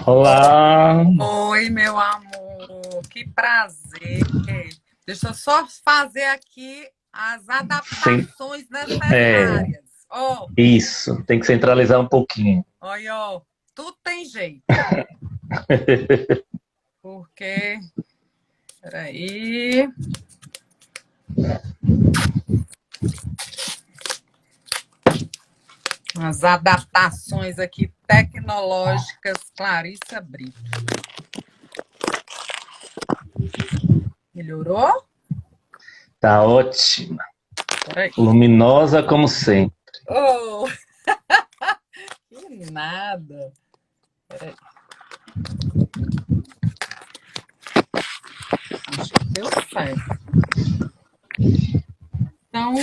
Olá! Oi, meu amor, que prazer. Deixa eu só fazer aqui as Sim, adaptações é, necessárias. Ó, isso, tem que centralizar um pouquinho. olha, ó, tudo tem jeito, porque, peraí, as adaptações aqui tecnológicas, Clarissa Brito. Melhorou? Tá ótima, Peraí. luminosa como sempre. Oh, que nada. Peraí, acho que deu certo. Então,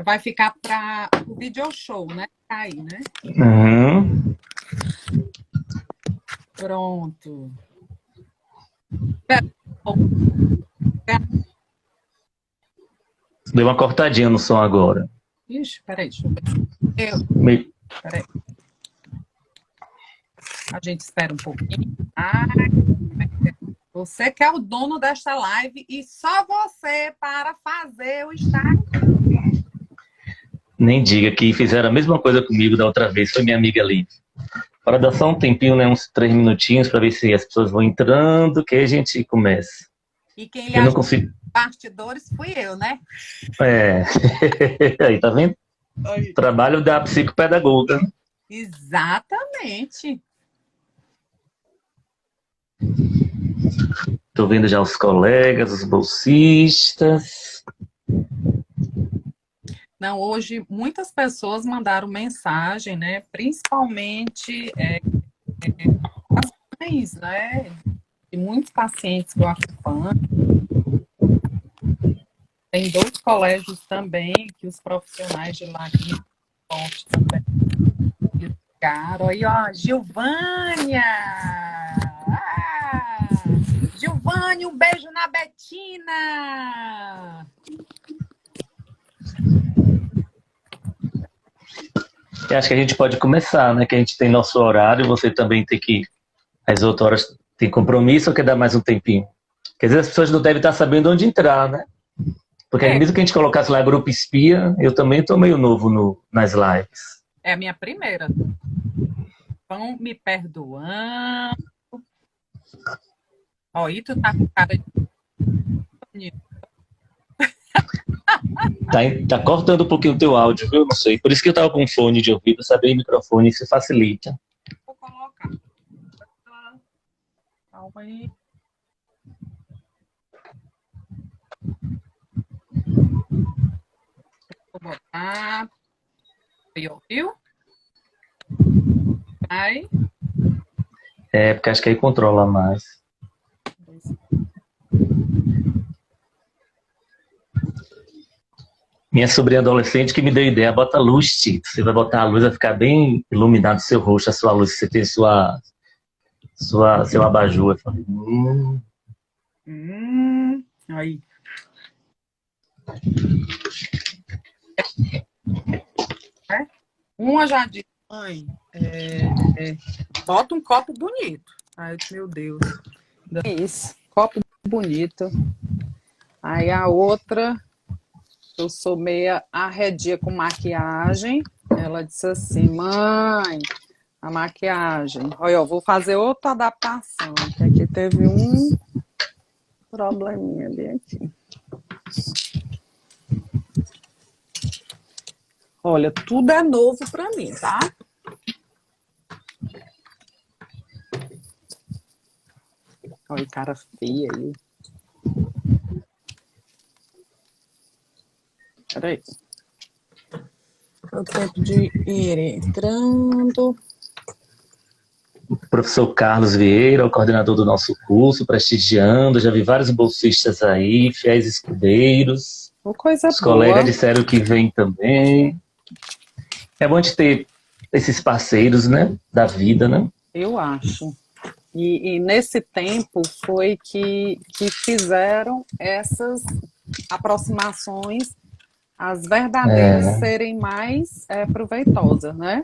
vai ficar para o video show, né? Tá aí, né? Uhum. Pronto. Pera, pera. Deu uma cortadinha no som agora. Ixi, peraí, deixa eu ver. Me- Peraí. A gente espera um pouquinho. Ai, você que é o dono desta live e só você para fazer o Instagram. Nem diga que fizeram a mesma coisa comigo da outra vez, foi minha amiga ali. Para dar só um tempinho, né, uns 3 minutinhos, para ver se as pessoas vão entrando, que aí a gente começa. E quem lhe Eu não ajudou consigo. nos bastidores fui eu, né? É. Aí, tá vendo? Aí. Trabalho da psicopedagoga. Exatamente. Tô vendo já os colegas, os bolsistas. Não, hoje muitas pessoas mandaram mensagem, né? Principalmente as mães, né? De muitos pacientes que eu acompanho. Tem dois colégios também que os profissionais de lá que me forte também ligaram. Aí, ó, Gilvânia! Gilvânia, um beijo na Betina! Eu acho que a gente pode começar, né? Que a gente tem nosso horário, você também tem que. As outras horas tem compromisso ou quer dar mais um tempinho? Quer dizer, as pessoas não devem estar sabendo onde entrar, né? Porque É, mesmo que a gente colocasse lá grupo espia, eu também estou meio novo nas lives. é a minha primeira. Vão me perdoando. Ó, e tu tá com cara de. Tá cortando um pouquinho o teu áudio, viu? Não sei. Por isso que eu tava com fone de ouvido, saber o microfone, isso facilita. Vou colocar. Calma aí. Vou botar. Aí, ouviu? Aí. É, porque acho que aí controla mais. Minha sobrinha adolescente que me deu ideia, bota luz, Tito. Você vai botar a luz, vai ficar bem iluminado o seu rosto, a sua luz, você tem seu abajur. Eu falei, Aí. É? Uma já disse, mãe, bota um copo bonito. Aí eu disse, meu Deus. É isso, copo bonito. Aí a outra, eu sou meia arredia com maquiagem. Ela disse assim, mãe, a maquiagem. Olha, eu vou fazer outra adaptação, que aqui teve um probleminha ali aqui. Olha, tudo é novo para mim, tá? Olha, cara feia aí. Peraí. É o tempo de ir entrando. professor Carlos Vieira, o coordenador do nosso curso, prestigiando. Já vi vários bolsistas aí, fiéis escudeiros. Uma coisa Os colegas boa, disseram que vem também. É bom de ter esses parceiros, né? Da vida, né? eu acho. E nesse tempo foi que fizeram essas aproximações, as verdadeiras, serem mais proveitosas, né?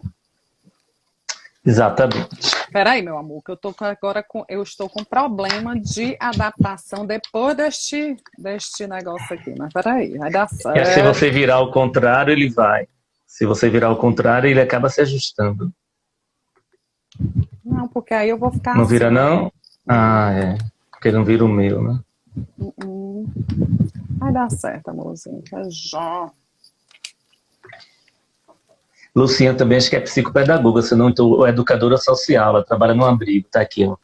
Exatamente. Peraí, meu amor, que eu estou com problema de adaptação depois deste negócio aqui. Mas peraí, vai dar E se certo. você virar ao contrário, ele vai. Se você virar ao contrário, ele acaba se ajustando. Não, porque aí eu vou ficar Não assim. vira, não? Ah, é. Porque não vira o meu, né? Vai dar certo, amorzinho. Já. Luciana também acho que é psicopedagoga, se não, então, educadora social. Ela trabalha no abrigo, tá aqui, ó.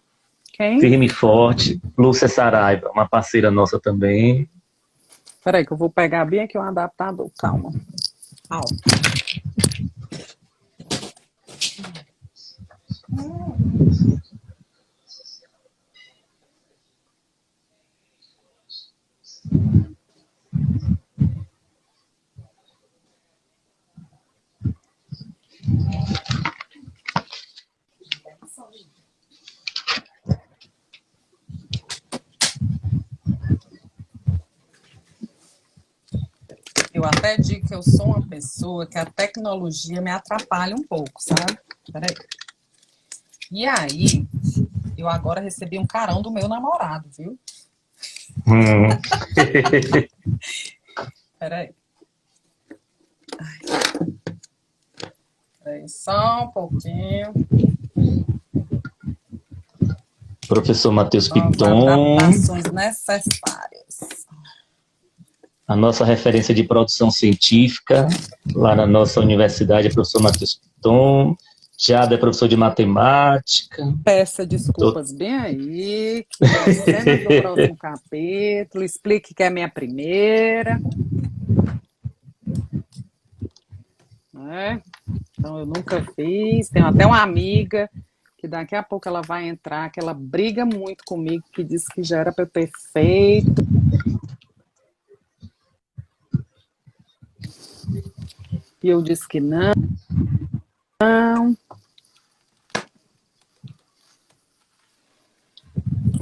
Quem? Firme e forte. Lúcia Saraiva, uma parceira nossa também. Peraí, que eu vou pegar bem aqui um adaptador. Calma. Eu até digo que eu sou uma pessoa que a tecnologia me atrapalha um pouco, sabe? Peraí. E aí, eu agora recebi um carão do meu namorado, viu? Peraí. Peraí, só um pouquinho. Professor Matheus Piton. Adaptações necessárias. A nossa referência de produção científica, lá na nossa universidade, é o professor Matheus Piton. Jada é professor de matemática. Peça desculpas bem aí, que é cena do próximo capítulo. Explique que é a minha primeira. Então, eu nunca fiz. Tenho até uma amiga que daqui a pouco ela vai entrar, que ela briga muito comigo, que diz que já era para eu ter feito. E eu disse que não.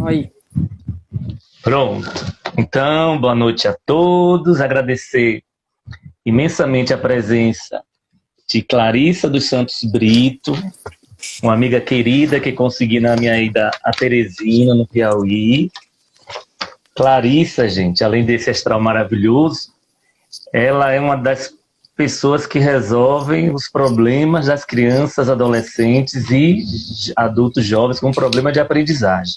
Aí. Pronto. Então, boa noite a todos. Agradecer imensamente a presença de Clarissa dos Santos Brito, uma amiga querida que consegui na minha ida a Teresina, no Piauí. Clarissa, gente, além desse astral maravilhoso, ela é uma das pessoas que resolvem os problemas das crianças, adolescentes e adultos jovens com problema de aprendizagem.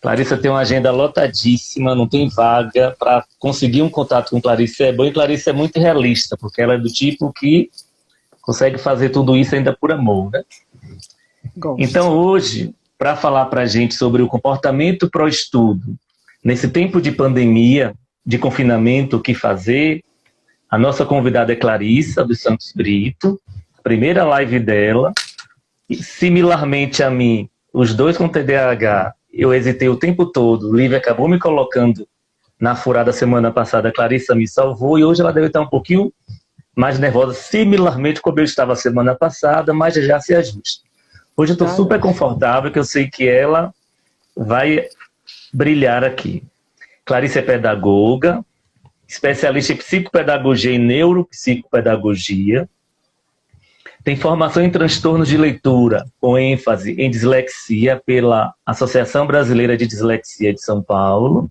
Clarissa tem uma agenda lotadíssima, não tem vaga. Para conseguir um contato com Clarissa é bom, e Clarissa é muito realista, porque ela é do tipo que consegue fazer tudo isso ainda por amor, né? Gosto. Então hoje, para falar para a gente sobre o comportamento pró-estudo, nesse tempo de pandemia, de confinamento, o que fazer, a nossa convidada é Clarissa dos Santos Brito, primeira live dela, e similarmente a mim, os dois com TDAH, eu hesitei o tempo todo, o Lívia acabou me colocando na furada semana passada, a Clarissa me salvou, e hoje ela deve estar um pouquinho mais nervosa, similarmente como eu estava semana passada, mas já se ajusta. Hoje eu estou super confortável, que eu sei que ela vai brilhar aqui. Clarissa é pedagoga, especialista em psicopedagogia e neuropsicopedagogia, tem formação em transtornos de leitura, com ênfase em dislexia pela Associação Brasileira de Dislexia de São Paulo.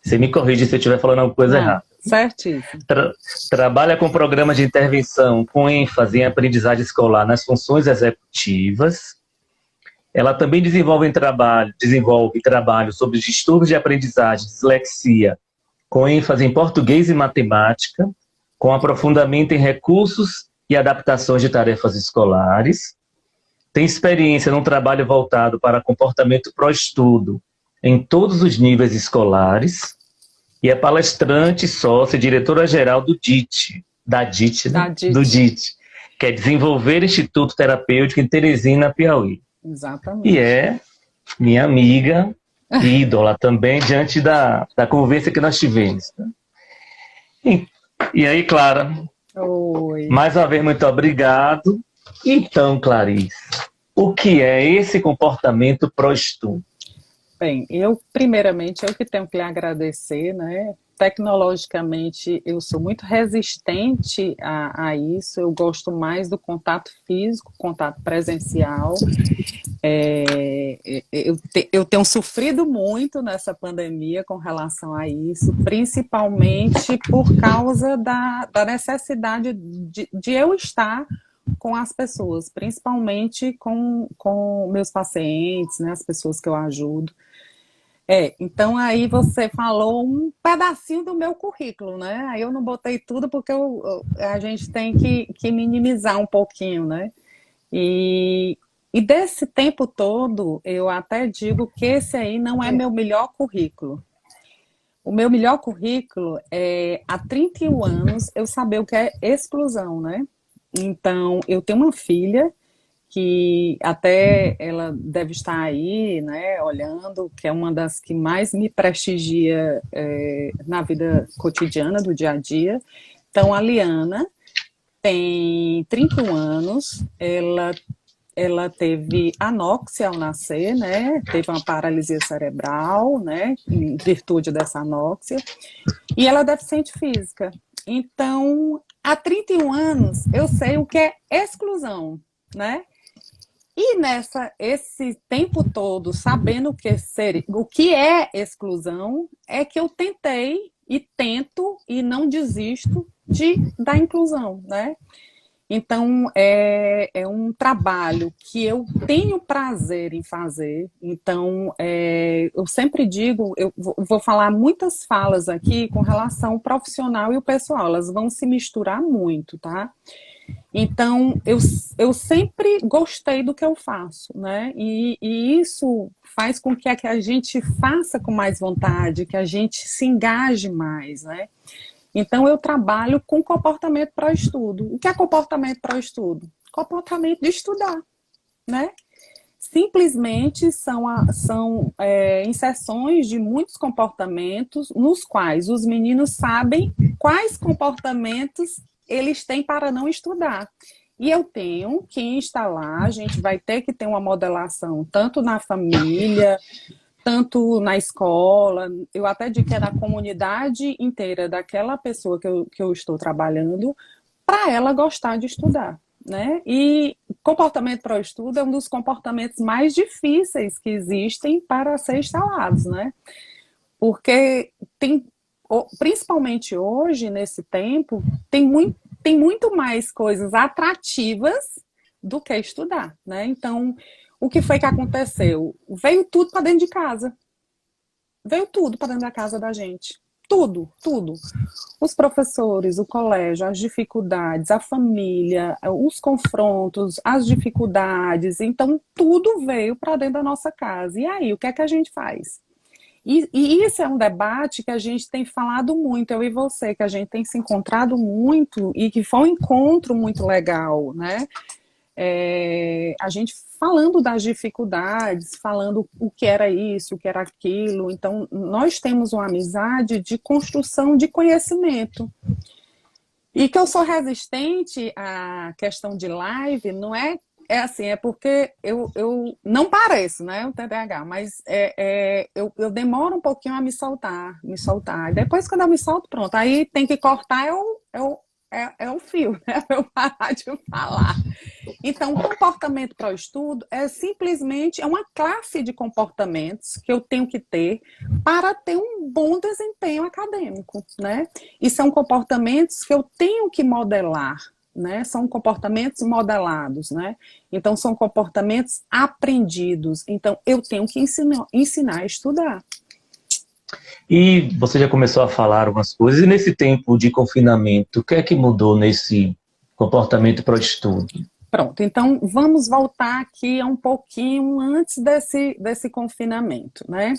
Você me corrige se eu estiver falando alguma coisa errada. Certíssimo. Trabalha com programas de intervenção com ênfase em aprendizagem escolar nas funções executivas. Ela também desenvolve trabalho sobre distúrbios de aprendizagem, dislexia, com ênfase em português e matemática, com aprofundamento em recursos e adaptações de tarefas escolares. Tem experiência num trabalho voltado para comportamento pró-estudo em todos os níveis escolares e é palestrante, sócia e diretora-geral do DIT, do DIT, que é Desenvolver Instituto Terapêutico em Teresina, Piauí. Exatamente. E é minha amiga e ídola também, diante da convivência que nós tivemos. E aí, Clara? Oi. Mais uma vez, muito obrigado. Então, Clarice, o que é esse comportamento pró-estudo? Bem, primeiramente, eu que tenho que lhe agradecer, né? Tecnologicamente, eu sou muito resistente a isso, eu gosto mais do contato físico, contato presencial. Eu tenho sofrido muito nessa pandemia com relação a isso, principalmente por causa da necessidade de eu estar com as pessoas, principalmente com meus pacientes, né, as pessoas que eu ajudo. Então aí você falou um pedacinho do meu currículo, né? Aí eu não botei tudo porque a gente tem que minimizar um pouquinho, né? E, e desse tempo todo, eu até digo que esse aí não é meu melhor currículo. O meu melhor currículo é, há 31 anos, eu saber o que é exclusão, né? Então, eu tenho uma filha que até ela deve estar aí, né, olhando, que é uma das que mais me prestigia na vida cotidiana, do dia a dia. Então, a Liana tem 31 anos, ela teve anóxia ao nascer, né? Teve uma paralisia cerebral, né? Em virtude dessa anóxia. E ela é deficiente física. Então, há 31 anos, eu sei o que é exclusão, né? E esse tempo todo, sabendo o que é exclusão, é que eu tentei e tento e não desisto da inclusão, né? Então, é um trabalho que eu tenho prazer em fazer. Então, eu sempre digo, eu vou falar muitas falas aqui com relação ao profissional e o pessoal, elas vão se misturar muito, tá? Então, eu sempre gostei do que eu faço, né? E isso faz com que a gente faça com mais vontade, que a gente se engaje mais, né? Então, eu trabalho com comportamento para estudo. O que é comportamento para estudo? Comportamento de estudar, né? Simplesmente são inserções de muitos comportamentos nos quais os meninos sabem quais comportamentos eles têm para não estudar. E eu tenho que instalar, a gente vai ter que ter uma modelação tanto na família, tanto na escola, eu até digo que é na comunidade inteira daquela pessoa que eu estou trabalhando, para ela gostar de estudar, né? E comportamento para o estudo é um dos comportamentos mais difíceis que existem para ser instalados, né? Porque principalmente hoje, nesse tempo, tem muito mais coisas atrativas do que estudar, né? Então, o que foi que aconteceu? Veio tudo para dentro de casa. Veio tudo para dentro da casa da gente. Tudo, tudo. Os professores, o colégio, as dificuldades, a família, os confrontos, as dificuldades. Então, tudo veio para dentro da nossa casa. E aí, o que é que a gente faz? E isso é um debate que a gente tem falado muito, eu e você, que a gente tem se encontrado muito e que foi um encontro muito legal, né? A gente falando das dificuldades, falando o que era isso, o que era aquilo. Então, nós temos uma amizade de construção de conhecimento. E que eu sou resistente à questão de live, não é assim, é porque eu não pareço, né, o TDAH, mas eu demoro um pouquinho a me soltar. E depois, quando eu me solto, pronto. Aí tem que cortar é o fio, né, para eu parar de falar. Então, o comportamento para o estudo é simplesmente uma classe de comportamentos que eu tenho que ter para ter um bom desempenho acadêmico, né? E são comportamentos que eu tenho que modelar, né? São comportamentos modelados, né? Então, são comportamentos aprendidos. Então, eu tenho que ensinar a estudar. E você já começou a falar algumas coisas, e nesse tempo de confinamento, o que é que mudou nesse comportamento para o estudo? Pronto, então vamos voltar aqui um pouquinho antes desse confinamento, né?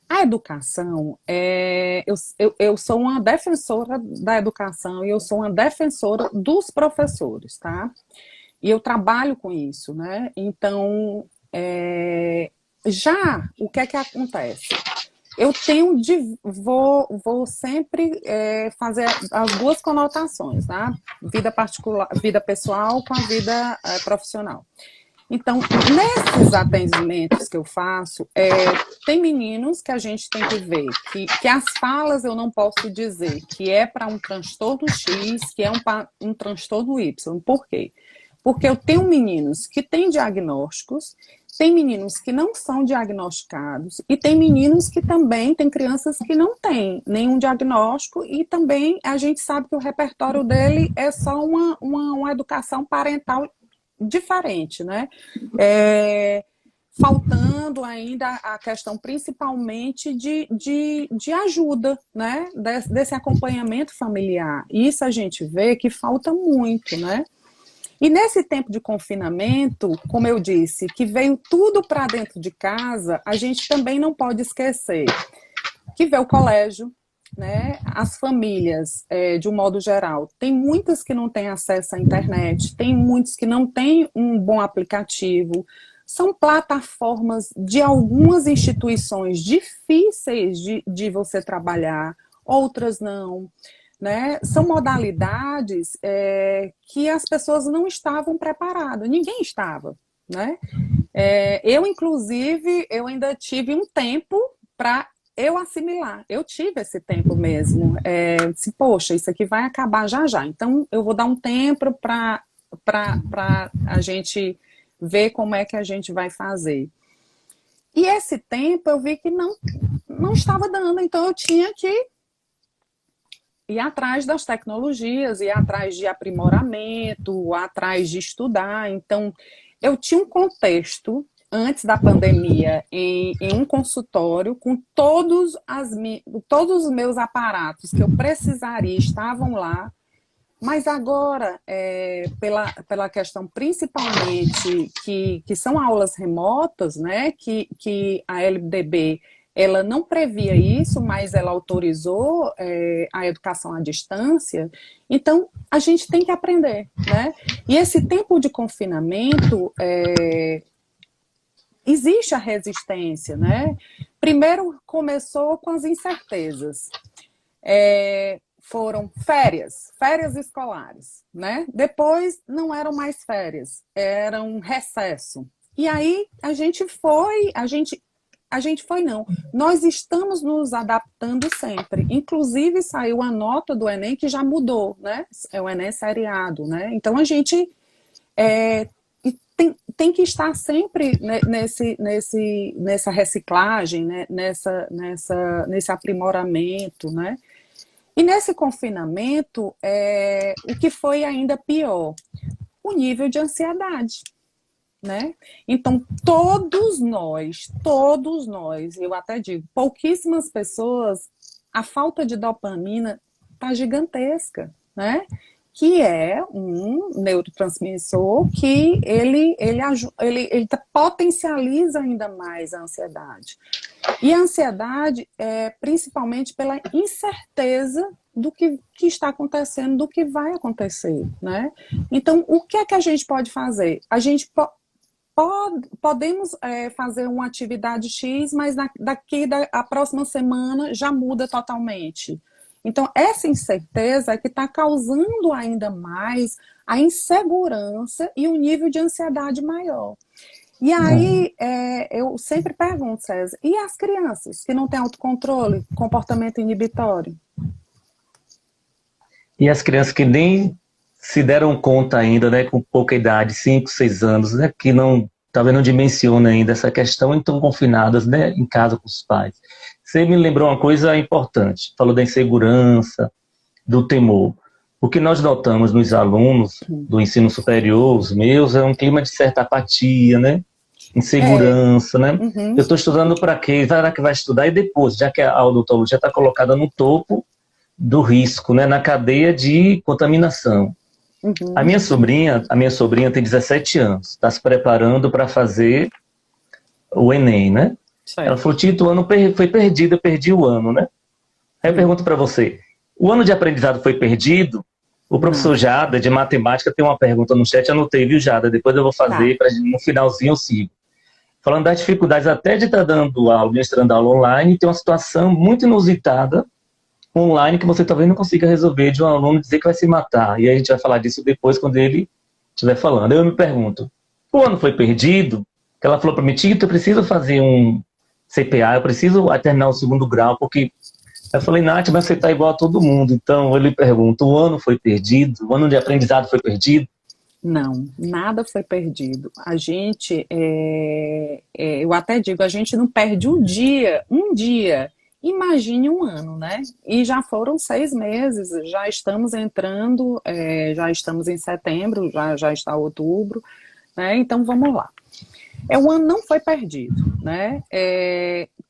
A educação, eu sou uma defensora da educação e eu sou uma defensora dos professores, tá? E eu trabalho com isso, né? Então, já o que é que acontece? Eu vou sempre fazer as duas conotações, tá? Vida particular, vida pessoal com a vida profissional. Então, nesses atendimentos que eu faço, tem meninos que a gente tem que ver que as falas eu não posso dizer que é para um transtorno X, que é um transtorno Y. Por quê? Porque eu tenho meninos que têm diagnósticos, tem meninos que não são diagnosticados e tem meninos que também, tem crianças que não têm nenhum diagnóstico e também a gente sabe que o repertório dele é só uma educação parental diferente, né? Faltando ainda a questão principalmente de ajuda, né? Desse acompanhamento familiar. Isso a gente vê que falta muito, né? E nesse tempo de confinamento, como eu disse, que veio tudo para dentro de casa, a gente também não pode esquecer que veio o colégio, né? As famílias, de um modo geral, tem muitas que não têm acesso à internet, tem muitos que não têm um bom aplicativo, são plataformas de algumas instituições difíceis de você trabalhar, outras não. Né? São modalidades que as pessoas não estavam preparadas, ninguém estava. Né? Eu, inclusive, eu ainda tive um tempo para eu assimilar, eu tive esse tempo mesmo. Disse, poxa, isso aqui vai acabar já já, então eu vou dar um tempo para a gente ver como é que a gente vai fazer. E esse tempo eu vi que não estava dando, então eu tinha que ir atrás das tecnologias, ir atrás de aprimoramento, atrás de estudar. Então, eu tinha um contexto, antes da pandemia, em um consultório, com todos os meus aparatos que eu precisaria estavam lá, mas agora, pela questão principalmente que são aulas remotas, né, que a LDB ela não previa isso, mas ela autorizou a educação à distância. Então, a gente tem que aprender, né? E esse tempo de confinamento, existe a resistência, né? Primeiro começou com as incertezas. Foram férias escolares, né? Depois não eram mais férias, era um recesso. E aí nós estamos nos adaptando sempre. Inclusive, saiu a nota do Enem que já mudou, né? É o Enem seriado, né? Então, a gente tem que estar sempre nessa reciclagem, né? nesse aprimoramento, né? E nesse confinamento, o que foi ainda pior? O nível de ansiedade. Né? Então, todos nós, eu até digo, pouquíssimas pessoas, a falta de dopamina está gigantesca, né? Que é um neurotransmissor que ele potencializa ainda mais a ansiedade. E a ansiedade é principalmente pela incerteza do que está acontecendo, do que vai acontecer, né? Então, o que é que a gente pode fazer? A gente podemos fazer uma atividade X, mas a próxima semana já muda totalmente. Então, essa incerteza é que está causando ainda mais a insegurança e o nível de ansiedade maior. E aí, eu sempre pergunto, César, e as crianças que não têm autocontrole, comportamento inibitório? E as crianças que nem se deram conta ainda, né, com pouca idade, 5, 6 anos, né, que talvez não dimensiona ainda essa questão e estão confinadas, né, em casa com os pais. Você me lembrou uma coisa importante, falou da insegurança, do temor. O que nós notamos nos alunos do ensino superior, os meus, é um clima de certa apatia, né, insegurança, né. Uhum. Eu estou estudando para quê? Será que vai estudar? E depois, já que a odontologia está colocada no topo do risco, né, na cadeia de contaminação. Uhum. A minha sobrinha tem 17 anos, está se preparando para fazer o Enem, né? Certo. Ela falou, Tito, o ano foi perdido, eu perdi o ano, né? Aí eu pergunto para você, o ano de aprendizado foi perdido? O professor Jada, de matemática, tem uma pergunta no chat, anotei, viu, Jada? Depois eu vou fazer, no finalzinho eu sigo. Falando das dificuldades até de estar dando aula, ministrando aula online, tem uma situação muito inusitada online que você talvez não consiga resolver, de um aluno dizer que vai se matar. E aí a gente vai falar disso depois, quando ele estiver falando. Eu me pergunto, O ano foi perdido, que ela falou para mim, Tito, eu preciso fazer um CPA, eu preciso terminar o segundo grau, porque eu falei, Nath, mas você está igual a todo mundo. Então, ele pergunta, o ano foi perdido? O ano de aprendizado foi perdido? Não, nada foi perdido. A gente, eu até digo, a gente não perde um dia. Imagine um ano, né? E já foram 6 meses, já estamos entrando, já estamos em setembro, já está outubro, né? Então vamos lá. O ano não foi perdido, né?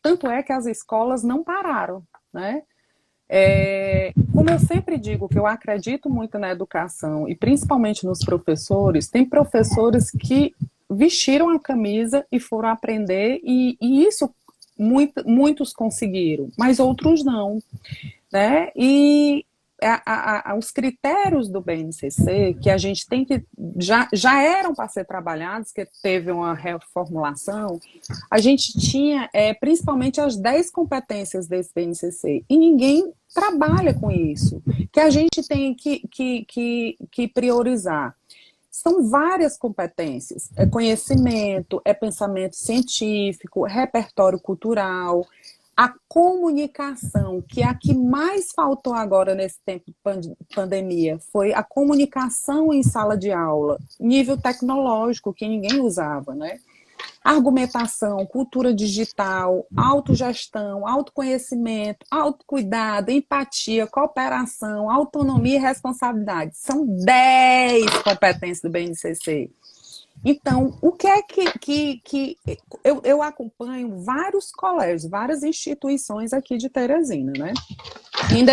Tanto é que as escolas não pararam, né? Como eu sempre digo, que eu acredito muito na educação e principalmente nos professores, tem professores que vestiram a camisa e foram aprender e isso muitos conseguiram, mas outros não, né? E os critérios do BNCC, que a gente tem que, já eram para ser trabalhados, que teve uma reformulação, a gente tinha principalmente as 10 competências desse BNCC, e ninguém trabalha com isso, que a gente tem que priorizar. São várias competências, conhecimento, pensamento científico, repertório cultural, a comunicação, que é a que mais faltou agora nesse tempo de pandemia, foi a comunicação em sala de aula, nível tecnológico, que ninguém usava, né? Argumentação, cultura digital, autogestão, autoconhecimento, autocuidado, empatia, cooperação, autonomia e responsabilidade. São 10 competências do BNCC. Então, o que é que eu acompanho vários colégios, várias instituições aqui de Teresina, né?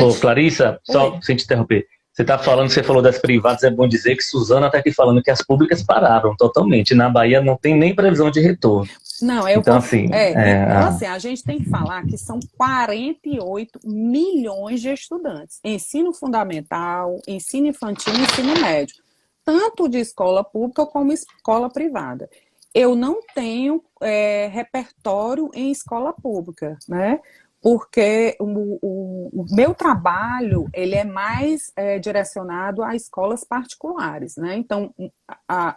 Ô, Clarissa, só sem te interromper, você falou das privadas, é bom dizer que Suzana está aqui falando que as públicas pararam totalmente. Na Bahia não tem nem previsão de retorno. Não, então, assim, a gente tem que falar que são 48 milhões de estudantes. Ensino fundamental, ensino infantil e ensino médio. Tanto de escola pública como escola privada. Eu não tenho repertório em escola pública, né? Porque o meu trabalho ele é mais direcionado a escolas particulares, né? Então,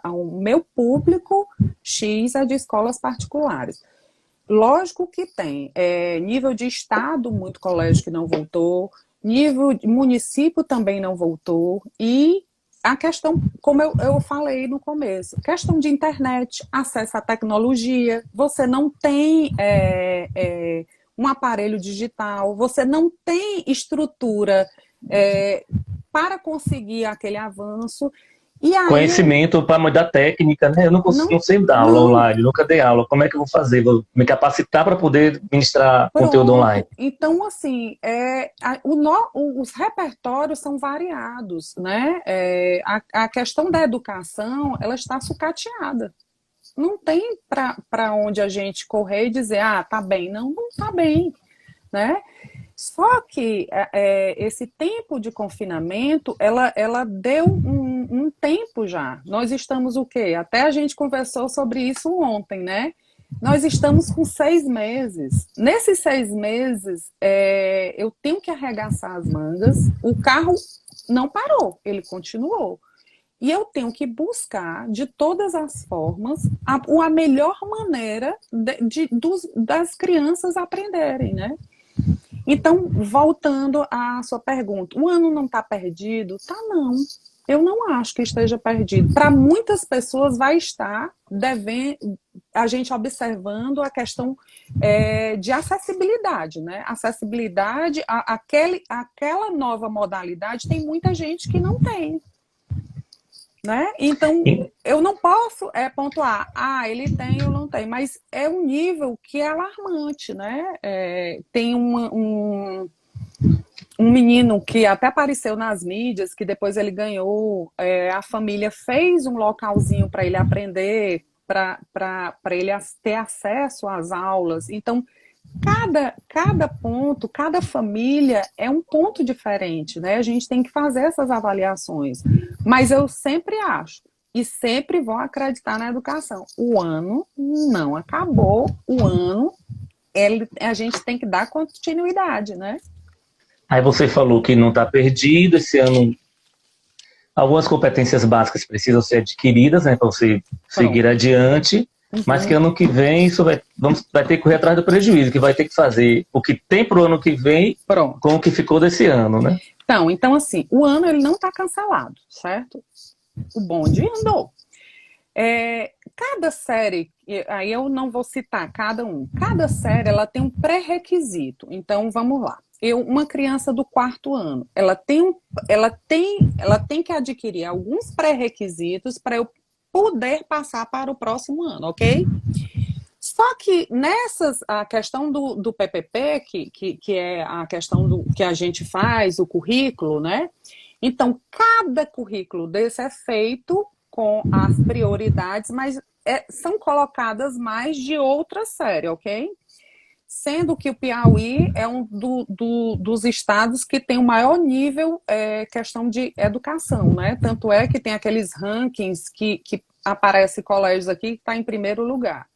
o meu público X é de escolas particulares. Lógico que tem nível de estado, muito colégio que não voltou, nível de município também não voltou, e a questão, como eu falei no começo, questão de internet, acesso à tecnologia, você não tem um aparelho digital, você não tem estrutura para conseguir aquele avanço. E aí, conhecimento para mudar técnica, né? Eu não sei dar aula online, nunca dei aula. Como é que eu vou fazer? Vou me capacitar para poder ministrar conteúdo online. Então, assim, os repertórios são variados, né? A questão da educação, ela está sucateada. Não tem para onde a gente correr e dizer, tá bem. Não tá bem, né? Só que esse tempo de confinamento, ela deu um tempo já. Nós estamos o quê? Até a gente conversou sobre isso ontem, né? Nós estamos com 6 meses. Nesses 6 meses, eu tenho que arregaçar as mangas. O carro não parou, ele continuou. E eu tenho que buscar, de todas as formas, a melhor maneira das crianças aprenderem, né? Então, voltando à sua pergunta, o ano não está perdido? Tá, não. Eu não acho que esteja perdido. Para muitas pessoas vai estar devendo, a gente observando a questão de acessibilidade, né? Acessibilidade, aquela nova modalidade, tem muita gente que não tem. Né? Então, eu não posso pontuar, ele tem, eu não tenho, mas é um nível que é alarmante, né? Tem um menino que até apareceu nas mídias, que depois ele ganhou, a família fez um localzinho para ele aprender, para ele ter acesso às aulas. Então, cada ponto, cada família é um ponto diferente, né? A gente tem que fazer essas avaliações. Mas eu sempre acho e sempre vou acreditar na educação. O ano não acabou, o ano a gente tem que dar continuidade, né? Aí você falou que não está perdido esse ano. algumas competências básicas precisam ser adquiridas, né, para você seguir adiante, mas que ano que vem isso vai ter que correr atrás do prejuízo, que vai ter que fazer o que tem para o ano que vem com o que ficou desse ano, né? Então assim, o ano ele não está cancelado, certo? O bonde andou. Cada série, aí eu não vou citar cada série ela tem um pré-requisito. Então vamos lá. Uma criança do 4º ano, ela tem que adquirir alguns pré-requisitos para eu poder passar para o próximo ano, ok? Só que a questão do PPP, que é a questão do que a gente faz, o currículo, né? Então, cada currículo desse é feito com as prioridades, mas são colocadas mais de outra série, ok? Sendo que o Piauí é um dos estados que tem o maior nível questão de educação, né? Tanto é que tem aqueles rankings que aparecem colégios aqui que está em primeiro lugar.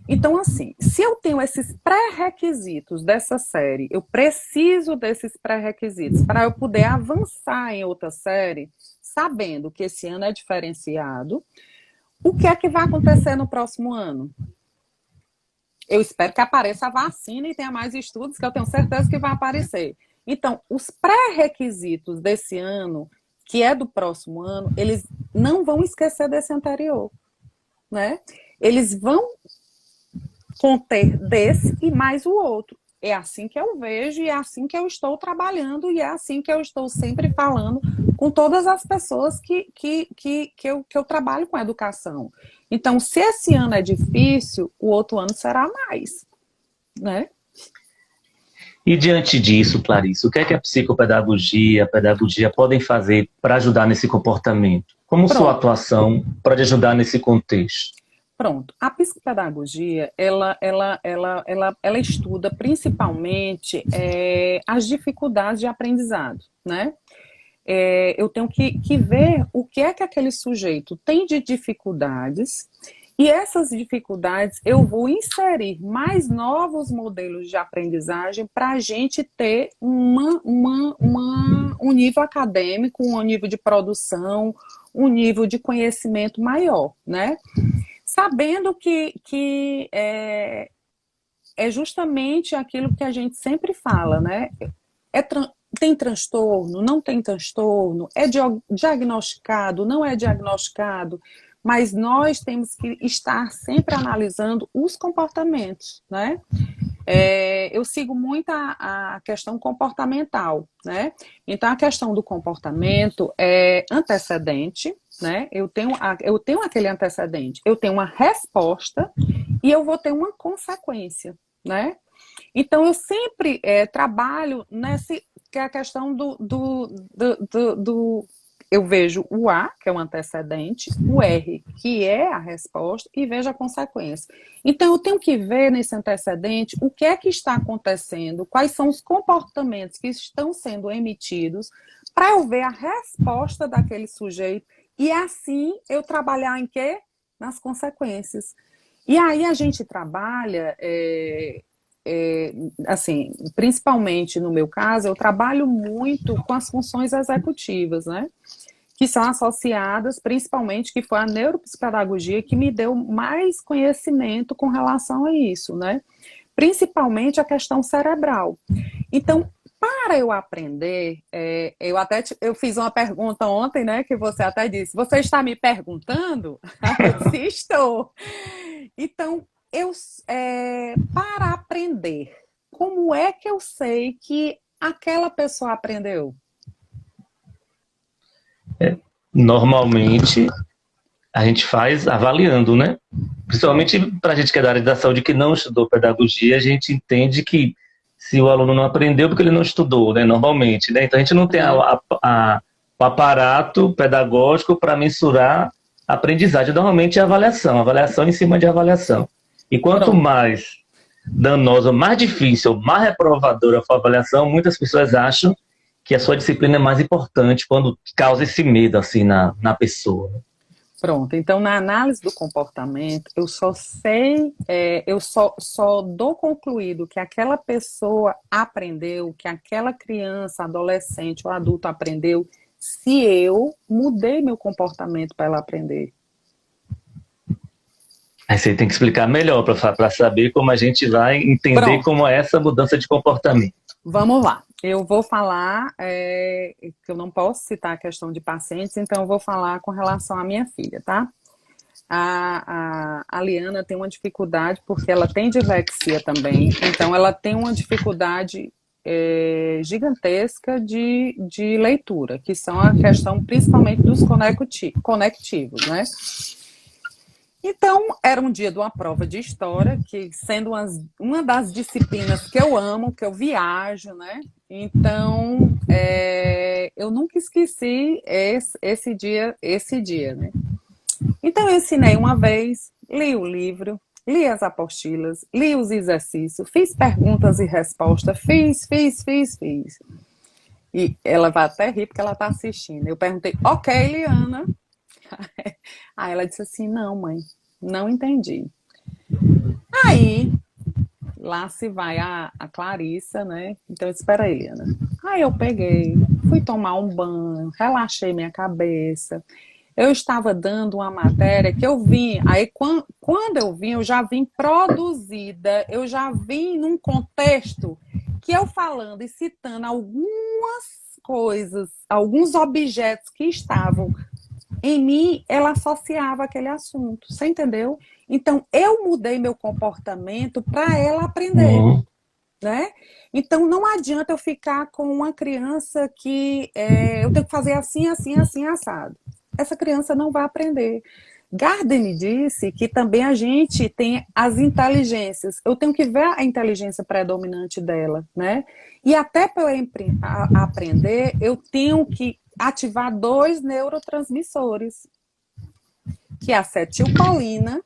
Então, assim, se eu tenho esses pré-requisitos dessa série, eu preciso desses pré-requisitos para eu poder avançar em outra série, sabendo que esse ano é diferenciado, o que é que vai acontecer no próximo ano? Eu espero que apareça a vacina e tenha mais estudos, que eu tenho certeza que vai aparecer. Então, os pré-requisitos desse ano, que é do próximo ano, eles não vão esquecer desse anterior, né? Eles vão conter desse e mais o outro. É assim que eu vejo e é assim que eu estou trabalhando e é assim que eu estou sempre falando com todas as pessoas que eu trabalho com educação. Então, se esse ano é difícil, o outro ano será mais, né? E diante disso, Clarice, o que é que a psicopedagogia, a pedagogia podem fazer para ajudar nesse comportamento? Como sua atuação pode ajudar nesse contexto? Pronto. A psicopedagogia, ela estuda principalmente as dificuldades de aprendizado, né? Eu tenho que ver o que é que aquele sujeito tem de dificuldades e essas dificuldades eu vou inserir mais novos modelos de aprendizagem para a gente ter um nível acadêmico, um nível de produção, um nível de conhecimento maior, né? Sabendo que é justamente aquilo que a gente sempre fala, né? Tem transtorno, não tem transtorno, é diagnosticado, não é diagnosticado, mas nós temos que estar sempre analisando os comportamentos, né? Eu sigo muito a questão comportamental, né? Então, a questão do comportamento é antecedente, né? Eu tenho aquele antecedente, eu tenho uma resposta e eu vou ter uma consequência, né? Então, eu sempre trabalho que é a questão eu vejo o A, que é o antecedente, o R, que é a resposta, e vejo a consequência. Então, eu tenho que ver nesse antecedente o que é que está acontecendo, quais são os comportamentos que estão sendo emitidos, para eu ver a resposta daquele sujeito, e assim eu trabalhar em quê? Nas consequências. E aí a gente trabalha... assim, principalmente no meu caso, eu trabalho muito com as funções executivas, né? Que são associadas, principalmente, que foi a neuropsicopedagogia que me deu mais conhecimento com relação a isso, né? Principalmente a questão cerebral. Então, para eu aprender, eu fiz uma pergunta ontem, né? Que você até disse, você está me perguntando? Eu disse, estou. Então, para aprender, como é que eu sei que aquela pessoa aprendeu? Normalmente, a gente faz avaliando, né? Principalmente para a gente que é da área da saúde que não estudou pedagogia, a gente entende que se o aluno não aprendeu, porque ele não estudou, né? Normalmente, né? Então, a gente não tem o aparato pedagógico para mensurar a aprendizagem. Normalmente é avaliação em cima de avaliação. E quanto mais danosa, mais difícil, mais reprovadora for a avaliação, muitas pessoas acham que a sua disciplina é mais importante quando causa esse medo assim na pessoa. Pronto, então na análise do comportamento, eu só sei, eu só dou concluído que aquela pessoa aprendeu, que aquela criança, adolescente ou adulto aprendeu, se eu mudei meu comportamento para ela aprender. Aí você tem que explicar melhor para saber como a gente vai entender Pronto. como é essa mudança de comportamento. Vamos lá. Eu vou falar, que eu não posso citar a questão de pacientes, então eu vou falar com relação à minha filha, tá? A Liana tem uma dificuldade, porque ela tem dislexia também, então ela tem uma dificuldade gigantesca de leitura, que são a questão principalmente dos conectivos, né? Então, era um dia de uma prova de história, que sendo uma das disciplinas que eu amo, que eu viajo, né? Então, eu nunca esqueci esse dia, né? Então, eu ensinei uma vez, li o livro, li as apostilas, li os exercícios, fiz perguntas e respostas, fiz. E ela vai até rir porque ela está assistindo. Eu perguntei, ok, Liana. Aí ela disse assim, não, mãe, não entendi. Aí, lá se vai a Clarissa, né? Então, espera aí, Liana. Aí eu peguei, fui tomar um banho, relaxei minha cabeça. Eu estava dando uma matéria que eu vim, aí quando eu vim, eu já vim produzida, eu já vim num contexto que eu falando e citando algumas coisas, alguns objetos que estavam em mim, ela associava aquele assunto, você entendeu? Então, eu mudei meu comportamento para ela aprender, né? Então, não adianta eu ficar com uma criança que eu tenho que fazer assim, assado. Essa criança não vai aprender. Gardner disse que também a gente tem as inteligências. Eu tenho que ver a inteligência predominante dela, né? E até para eu aprender, eu tenho que ativar 2 neurotransmissores, que é a acetilcolina,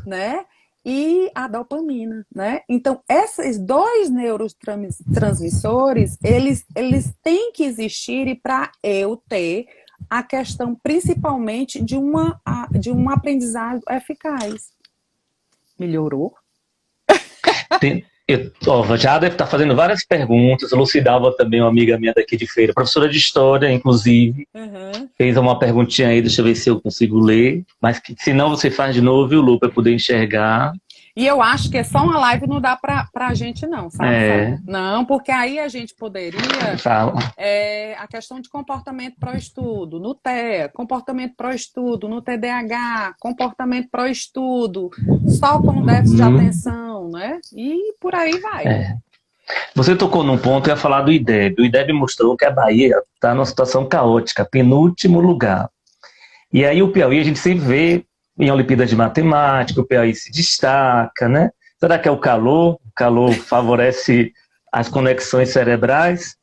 né? E a dopamina, né? Então, esses 2 neurotransmissores, eles têm que existir para eu ter a questão principalmente de um aprendizado eficaz. Melhorou? Já deve estar fazendo várias perguntas. Lucidalva também, uma amiga minha daqui de Feira, professora de história, inclusive, fez uma perguntinha aí, deixa eu ver se eu consigo ler, mas se não você faz de novo, viu, Lu, para poder enxergar. E eu acho que só uma live não dá pra gente não, sabe? Não, porque aí a gente poderia... a questão de comportamento pró-estudo, no TEA, comportamento pró-estudo, no TDAH, comportamento pró-estudo, só com déficit de atenção, né? E por aí vai. Você tocou num ponto, eu ia falar do IDEB. O IDEB mostrou que a Bahia está numa situação caótica, penúltimo lugar. E aí o Piauí, a gente sempre vê em Olimpíadas de Matemática, o Piauí se destaca, né? Será que é o calor? O calor favorece as conexões cerebrais?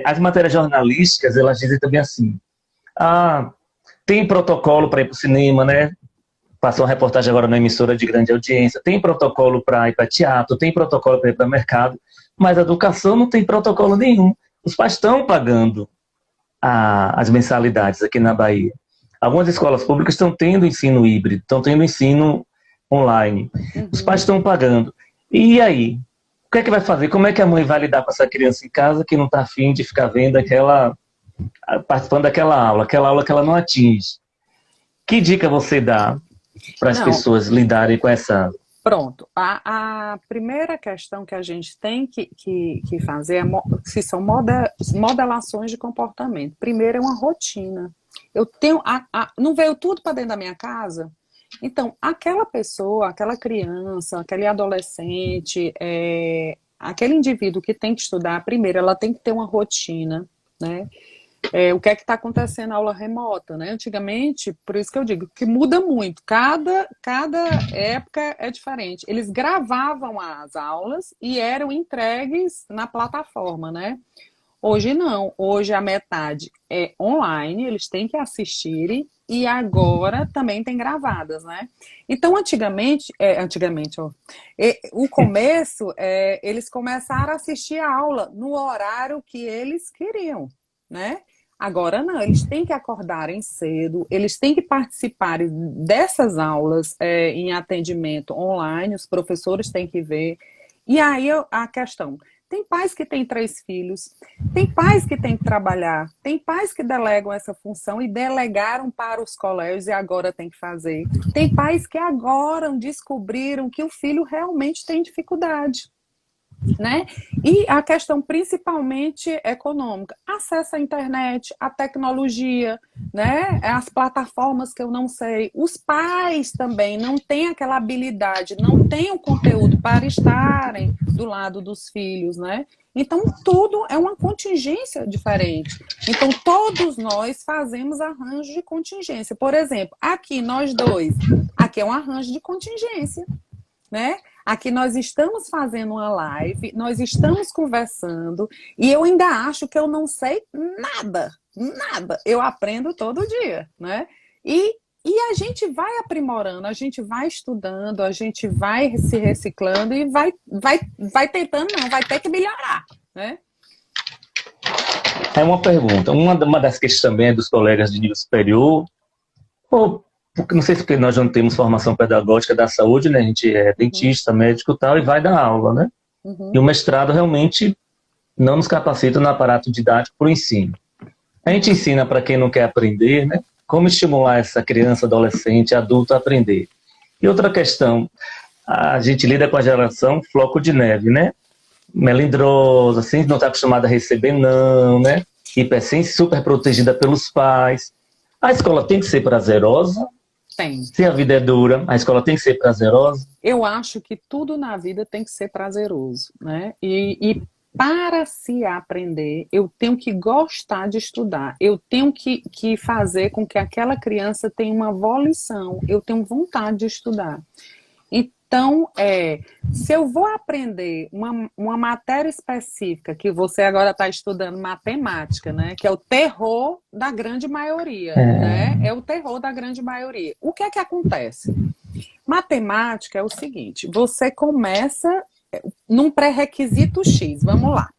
As matérias jornalísticas, elas dizem também assim, tem protocolo para ir para o cinema, né? Passou uma reportagem agora na emissora de grande audiência, tem protocolo para ir para teatro, tem protocolo para ir para mercado, mas a educação não tem protocolo nenhum. Os pais estão pagando as mensalidades aqui na Bahia. Algumas escolas públicas estão tendo ensino híbrido, estão tendo ensino online. Os pais estão pagando. E aí? O que é que vai fazer? Como é que a mãe vai lidar com essa criança em casa que não está afim de ficar vendo participando daquela aula que ela não atinge? Que dica você dá para as pessoas lidarem com essa... Pronto. A primeira questão que a gente tem que fazer se são modelações de comportamento. Primeiro é uma rotina. Eu tenho... não veio tudo para dentro da minha casa? Então, aquela pessoa, aquela criança, aquele adolescente, aquele indivíduo que tem que estudar, primeiro, ela tem que ter uma rotina, né? O que é que está acontecendo na aula remota, né? Antigamente, por isso que eu digo que muda muito, cada época é diferente. Eles gravavam as aulas e eram entregues na plataforma, né? Hoje não, hoje a metade é online, eles têm que assistir e agora também tem gravadas, né? Então, antigamente, o começo, eles começaram a assistir a aula no horário que eles queriam, né? Agora não, eles têm que acordarem cedo, eles têm que participar dessas aulas em atendimento online, os professores têm que ver. E aí a questão, Tem pais que têm 3 filhos, tem pais que têm que trabalhar, tem pais que delegam essa função e delegaram para os colégios e agora tem que fazer. Tem pais que agora descobriram que o filho realmente tem dificuldade. Né? E a questão principalmente econômica, acesso à internet, à tecnologia, né? As plataformas que eu não sei, os pais também não têm aquela habilidade, não têm o conteúdo para estarem do lado dos filhos, né? Então tudo é uma contingência diferente. Então todos nós fazemos arranjo de contingência. Por exemplo, aqui nós dois, aqui é um arranjo de contingência, né? Aqui nós estamos fazendo uma live, nós estamos conversando e eu ainda acho que eu não sei nada, nada. Eu aprendo todo dia, né? E a gente vai aprimorando, a gente vai estudando, a gente vai se reciclando e vai tentando, não, vai ter que melhorar, né? É uma pergunta. Uma das questões também é dos colegas de nível superior, ou porque não sei se porque nós não temos formação pedagógica da saúde, né? A gente é dentista, médico e tal, e vai dar aula, né? E o mestrado realmente não nos capacita no aparato didático para o ensino. A gente ensina para quem não quer aprender, né? Como estimular essa criança, adolescente, adulto a aprender. E outra questão, a gente lida com a geração floco de neve, né? Melindrosa, assim, não está acostumada a receber não, né? Hipersensível, super protegida pelos pais. A escola tem que ser prazerosa. Tem. Se a vida é dura, a escola tem que ser prazerosa? Eu acho que tudo na vida tem que ser prazeroso, né? E para se aprender, eu tenho que gostar de estudar. Eu tenho que fazer com que aquela criança tenha uma volição. Eu tenho vontade de estudar. Então, se eu vou aprender uma matéria específica, que você agora está estudando matemática, né? Que é o terror da grande maioria, né? É o terror da grande maioria. O que é que acontece? Matemática é o seguinte, você começa num pré-requisito X, vamos lá,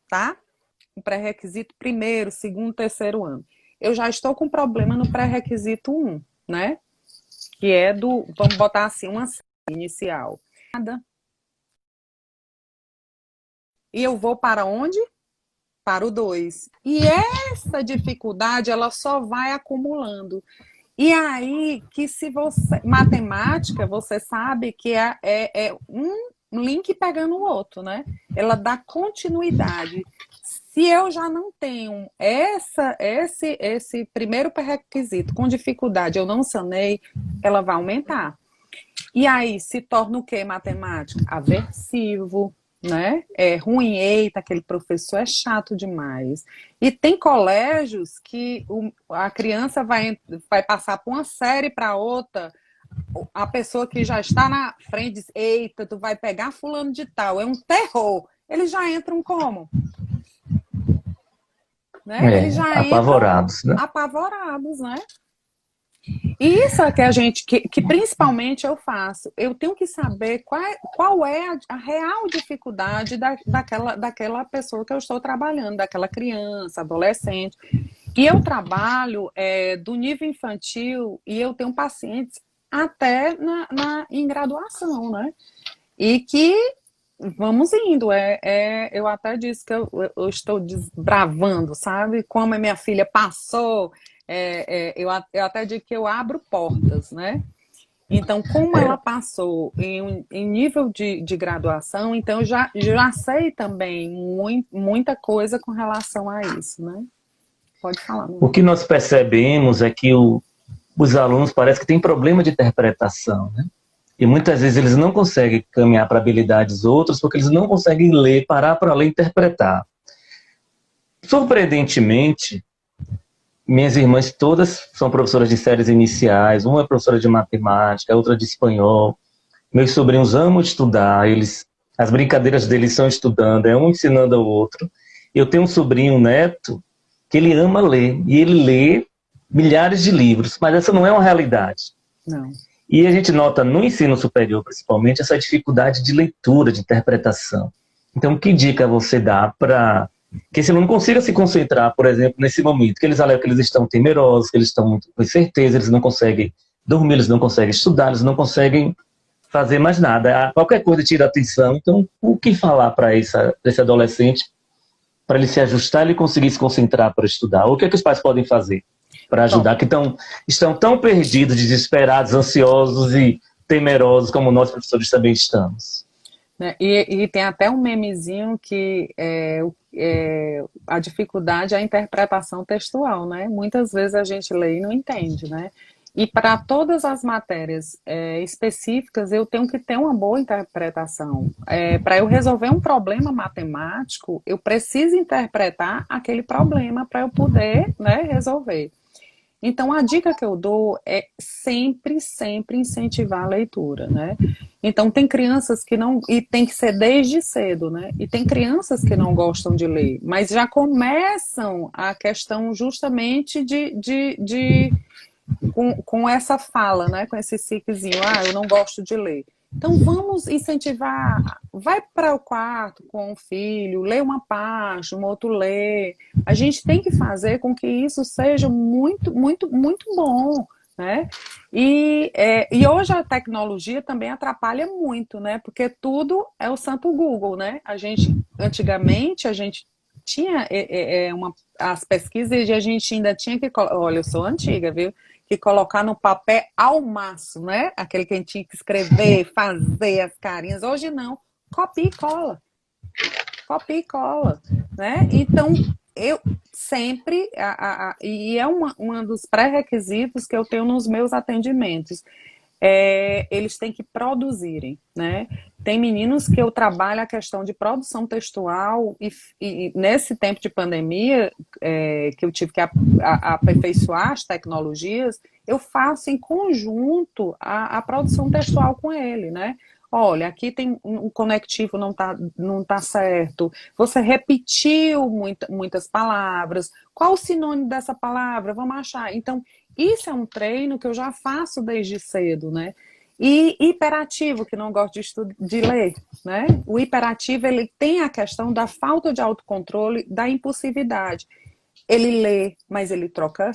tá? Um pré-requisito primeiro, segundo, terceiro ano. Eu já estou com problema no pré-requisito 1, né? Que é vamos botar assim, uma inicial. E eu vou para onde? Para o 2. E essa dificuldade, ela só vai acumulando. E aí, que se você... Matemática, você sabe que é um link pegando o outro, né? Ela dá continuidade. Se eu já não tenho esse primeiro pré-requisito com dificuldade, eu não sanei, ela vai aumentar. E aí se torna o que matemática? Aversivo, né? É ruim, eita, aquele professor é chato demais. E tem colégios que a criança vai passar por uma série para outra, a pessoa que já está na frente diz, eita, tu vai pegar fulano de tal, é um terror. Eles já entram como? Né? Eles já apavorados, né? Apavorados, né? E isso é que a gente, que principalmente eu faço. Eu tenho que saber qual é a real dificuldade daquela pessoa que eu estou trabalhando, daquela criança, adolescente. E eu trabalho do nível infantil e eu tenho pacientes até em graduação, né? E que vamos indo. Eu até disse que eu estou desbravando, sabe? Como a minha filha passou... eu até digo que eu abro portas, né? Então, como ela passou em nível de graduação, então eu já sei também muita coisa com relação a isso, né? Pode falar. O que nós percebemos é que os alunos parece que têm problema de interpretação, né? E muitas vezes eles não conseguem caminhar para habilidades outras porque eles não conseguem ler, parar para ler e interpretar. Surpreendentemente, minhas irmãs todas são professoras de séries iniciais, uma é professora de matemática, outra de espanhol. Meus sobrinhos amam estudar, as brincadeiras deles são estudando, é um ensinando ao outro. Eu tenho um sobrinho, um neto, que ele ama ler, e ele lê milhares de livros, mas essa não é uma realidade. Não. E a gente nota no ensino superior, principalmente, essa dificuldade de leitura, de interpretação. Então, que dica você dá para que esse aluno consiga se concentrar, por exemplo, nesse momento, que eles alegam que eles estão temerosos, que eles estão muito com incerteza, eles não conseguem dormir, eles não conseguem estudar, eles não conseguem fazer mais nada. Qualquer coisa tira atenção. Então, o que falar para esse adolescente para ele se ajustar e ele conseguir se concentrar para estudar? O que é que os pais podem fazer para ajudar, que estão tão perdidos, desesperados, ansiosos e temerosos como nós professores também estamos? E tem até um memezinho que a dificuldade é a interpretação textual, né? Muitas vezes a gente lê e não entende, né? E para todas as matérias específicas, eu tenho que ter uma boa interpretação. Para eu resolver um problema matemático, eu preciso interpretar aquele problema para eu poder, né, resolver. Então, a dica que eu dou é sempre, sempre incentivar a leitura, né? Então, tem crianças que não... E tem que ser desde cedo, né? E tem crianças que não gostam de ler, mas já começam a questão justamente com essa fala, né? Com esse siquezinho, eu não gosto de ler. Então, vamos incentivar, vai para o quarto com o filho, lê uma página, um outro lê. A gente tem que fazer com que isso seja muito, muito, muito bom, né? E hoje a tecnologia também atrapalha muito, né? Porque tudo é o santo Google, né? Antigamente, a gente tinha as pesquisas e a gente ainda tinha que... Olha, eu sou antiga, viu? Que colocar no papel almaço, né? Aquele que a gente tinha que escrever, fazer as carinhas. Hoje não. Copia e cola. Copia e cola, né? Então, eu sempre... e é um dos pré-requisitos que eu tenho nos meus atendimentos. Eles têm que produzirem, né? Tem meninos que eu trabalho a questão de produção textual e nesse tempo de pandemia, que eu tive que aperfeiçoar as tecnologias, eu faço em conjunto a produção textual com ele, né? Olha, aqui tem um conectivo não tá certo, você repetiu muitas palavras, qual o sinônimo dessa palavra? Vamos achar. Então, isso é um treino que eu já faço desde cedo, né? E hiperativo, que não gosta de ler, né? O hiperativo, ele tem a questão da falta de autocontrole, da impulsividade. Ele lê, mas ele troca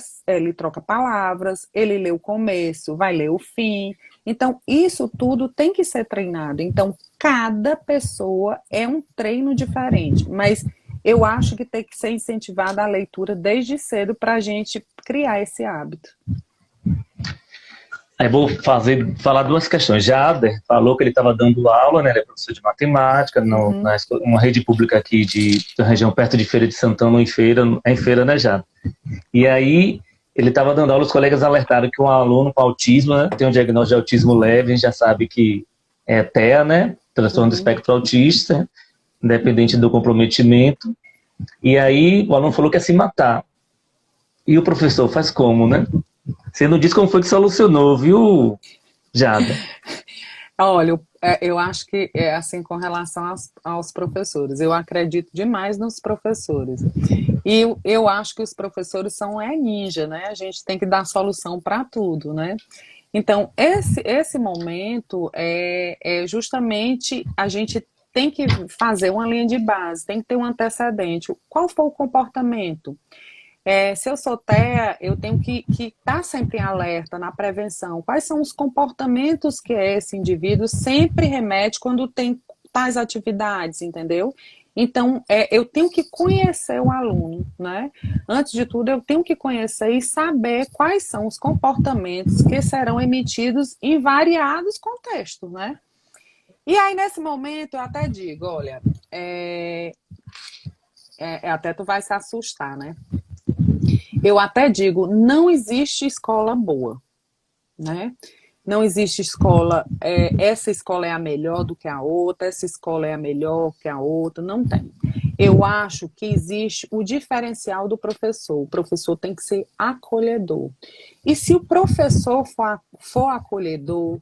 palavras, ele lê o começo, vai ler o fim. Então, isso tudo tem que ser treinado. Então, cada pessoa é um treino diferente, mas eu acho que tem que ser incentivada a leitura desde cedo para a gente criar esse hábito. Aí vou falar duas questões. Jader falou que ele estava dando aula, né? Ele é professor de matemática numa rede pública aqui da região perto de Feira de Santana, em Feira, né, Jader? E aí ele estava dando aula, os colegas alertaram que um aluno com autismo, né, tem um diagnóstico de autismo leve, a gente já sabe que é TEA, né? Transtorno do espectro autista, independente do comprometimento. E aí o aluno falou que ia se matar. E o professor faz como, né? Você não disse como foi que solucionou, viu, Jada? Olha, eu acho que é assim com relação aos professores. Eu acredito demais nos professores. E eu acho que os professores são ninja, né? A gente tem que dar solução para tudo, né? Então, esse momento é justamente a gente tem que fazer uma linha de base, tem que ter um antecedente. Qual foi o comportamento? Se eu sou TEA, eu tenho que estar sempre em alerta, na prevenção. Quais são os comportamentos que esse indivíduo sempre remete quando tem tais atividades, entendeu? Então, eu tenho que conhecer o aluno, né? Antes de tudo, eu tenho que conhecer e saber quais são os comportamentos que serão emitidos em variados contextos, né? E aí, nesse momento, eu até digo, olha, até tu vai se assustar, né? Eu até digo, não existe escola boa, né? Não existe escola, essa escola é a melhor do que a outra, essa escola é a melhor que a outra, não tem. Eu acho que existe o diferencial do professor. O professor tem que ser acolhedor. E se o professor for acolhedor,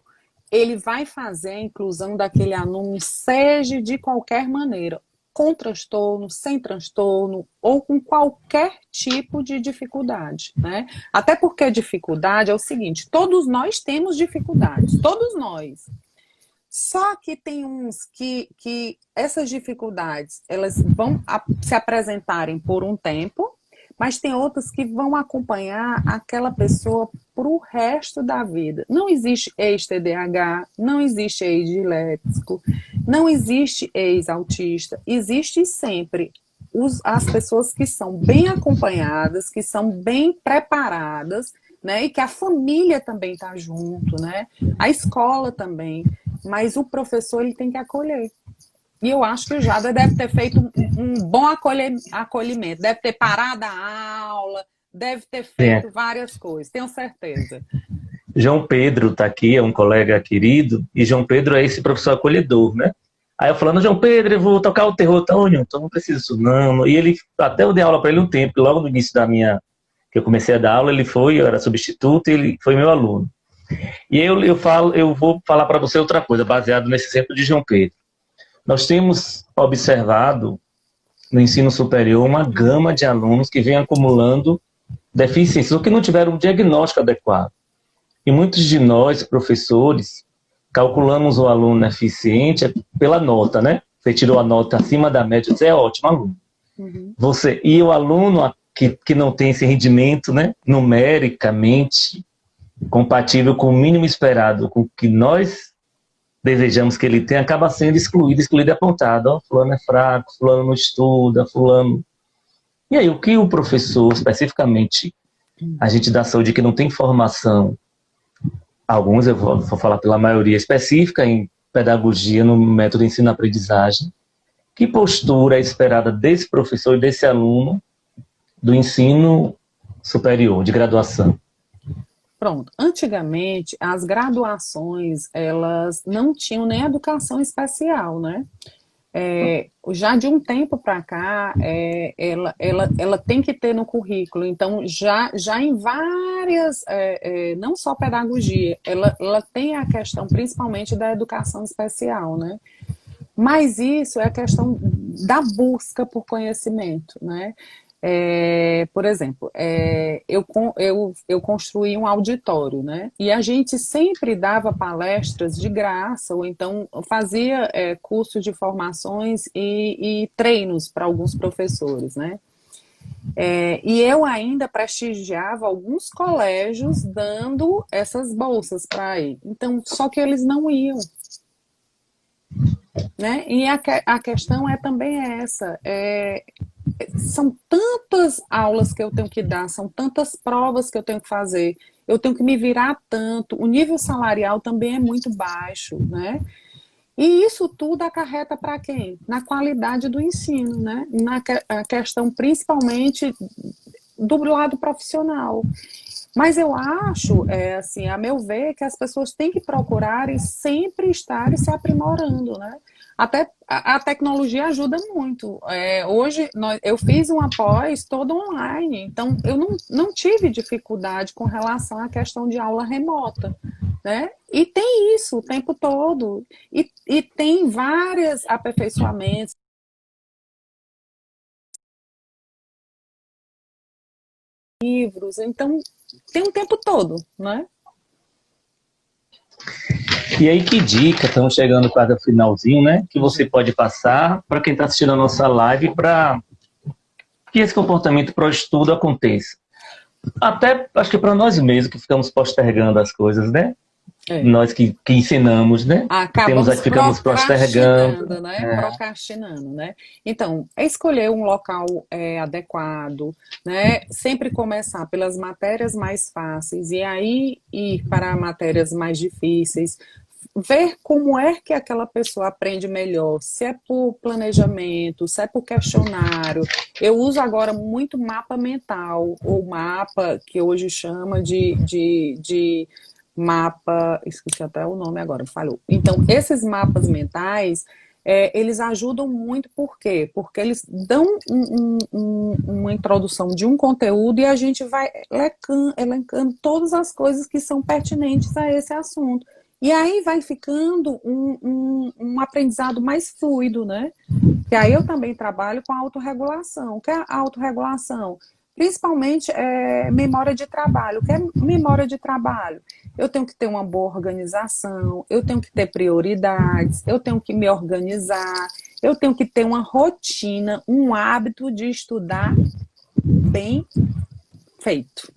ele vai fazer a inclusão daquele aluno, seja de qualquer maneira, com transtorno, sem transtorno, ou com qualquer tipo de dificuldade, né? Até porque dificuldade é o seguinte, todos nós temos dificuldades, todos nós. Só que tem uns que essas dificuldades, elas vão se apresentarem por um tempo, mas tem outras que vão acompanhar aquela pessoa para o resto da vida. Não existe ex-TDAH, não existe ex-disléxico, não existe ex-autista. Existe sempre as pessoas que são bem acompanhadas, que são bem preparadas, né? E que a família também está junto, né? A escola também. Mas o professor ele tem que acolher. E eu acho que o Jader deve ter feito um bom acolhimento, deve ter parado a aula, deve ter feito várias coisas, tenho certeza. João Pedro está aqui, é um colega querido, e João Pedro é esse professor acolhedor, né? Aí eu falando, João Pedro, eu vou tocar o terror, Tônio, então não preciso disso não. E ele, até eu dei aula para ele um tempo, logo no início que eu comecei a dar aula, eu era substituto e ele foi meu aluno. E eu vou falar para você outra coisa, baseado nesse exemplo de João Pedro. Nós temos observado no ensino superior uma gama de alunos que vem acumulando deficiências ou que não tiveram um diagnóstico adequado. E muitos de nós, professores, calculamos o aluno eficiente pela nota, né? Você tirou a nota acima da média, você é ótimo aluno. Uhum. E o aluno que não tem esse rendimento, né, numericamente compatível com o mínimo esperado, com o que nós desejamos que ele tenha, acaba sendo excluído e apontado. Ó, fulano é fraco, fulano não estuda, fulano... E aí, o que o professor, especificamente, a gente da saúde que não tem formação, alguns, eu vou falar pela maioria específica, em pedagogia, no método de ensino-aprendizagem, que postura é esperada desse professor e desse aluno do ensino superior, de graduação? Pronto. Antigamente, as graduações, elas não tinham nem educação especial, né? Já de um tempo para cá, ela tem que ter no currículo. Então, já em várias, não só pedagogia, ela tem a questão principalmente da educação especial, né? Mas isso é a questão da busca por conhecimento, né? Por exemplo, eu construí um auditório, né? E a gente sempre dava palestras de graça, ou então fazia cursos de formações e treinos para alguns professores, né? E eu ainda prestigiava alguns colégios dando essas bolsas para ir. Então, só que eles não iam. Né? E a questão também essa. São tantas aulas que eu tenho que dar, são tantas provas que eu tenho que fazer, eu tenho que me virar tanto, o nível salarial também é muito baixo, né? E isso tudo acarreta para quem? Na qualidade do ensino, né? A questão principalmente do lado profissional. Mas eu acho, assim, a meu ver, que as pessoas têm que procurar e sempre estar se aprimorando, né? Até a tecnologia ajuda muito. Hoje eu fiz um pós todo online, então eu não tive dificuldade com relação à questão de aula remota, né? E tem isso o tempo todo. E tem vários aperfeiçoamentos, livros, então tem o tempo todo, né? E aí, que dica, estamos chegando quase ao finalzinho, né? Que você pode passar para quem está assistindo a nossa live para que esse comportamento pró-estudo aconteça. Até, acho que para nós mesmos que ficamos postergando as coisas, né? Nós que ensinamos, né? Ficamos postergando, né? Procrastinando, né? Então, escolher um local adequado, né? Sempre começar pelas matérias mais fáceis e aí ir para matérias mais difíceis. Ver como é que aquela pessoa aprende melhor, se é por planejamento, se é por questionário. Eu uso agora muito mapa mental, ou mapa que hoje chama de mapa, esqueci até o nome agora, falhou. Então, esses mapas mentais, eles ajudam muito, por quê? Porque eles dão uma introdução de um conteúdo e a gente vai elencando todas as coisas que são pertinentes a esse assunto. E aí vai ficando um aprendizado mais fluido, né? Que aí eu também trabalho com a autorregulação. O que é a autorregulação? Principalmente memória de trabalho. O que é memória de trabalho? Eu tenho que ter uma boa organização, eu tenho que ter prioridades, eu tenho que me organizar, eu tenho que ter uma rotina, um hábito de estudar bem feito.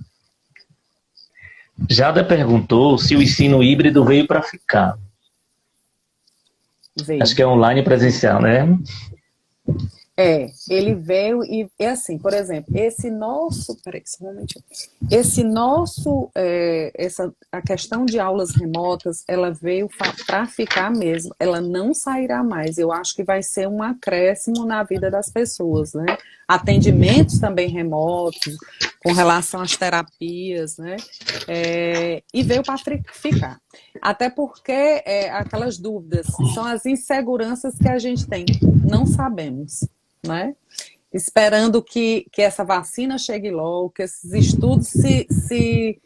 Jada perguntou se o ensino híbrido veio para ficar. Veio. Acho que é online e presencial, né? Ele veio e assim, por exemplo, esse nosso, peraí, só um momentinho. Esse nosso, a questão de aulas remotas, ela veio para ficar mesmo, ela não sairá mais. Eu acho que vai ser um acréscimo na vida das pessoas, né? Atendimentos também remotos, com relação às terapias, né? E veio para ficar. Até porque aquelas dúvidas são as inseguranças que a gente tem, não sabemos. Né? Esperando que essa vacina chegue logo, que esses estudos se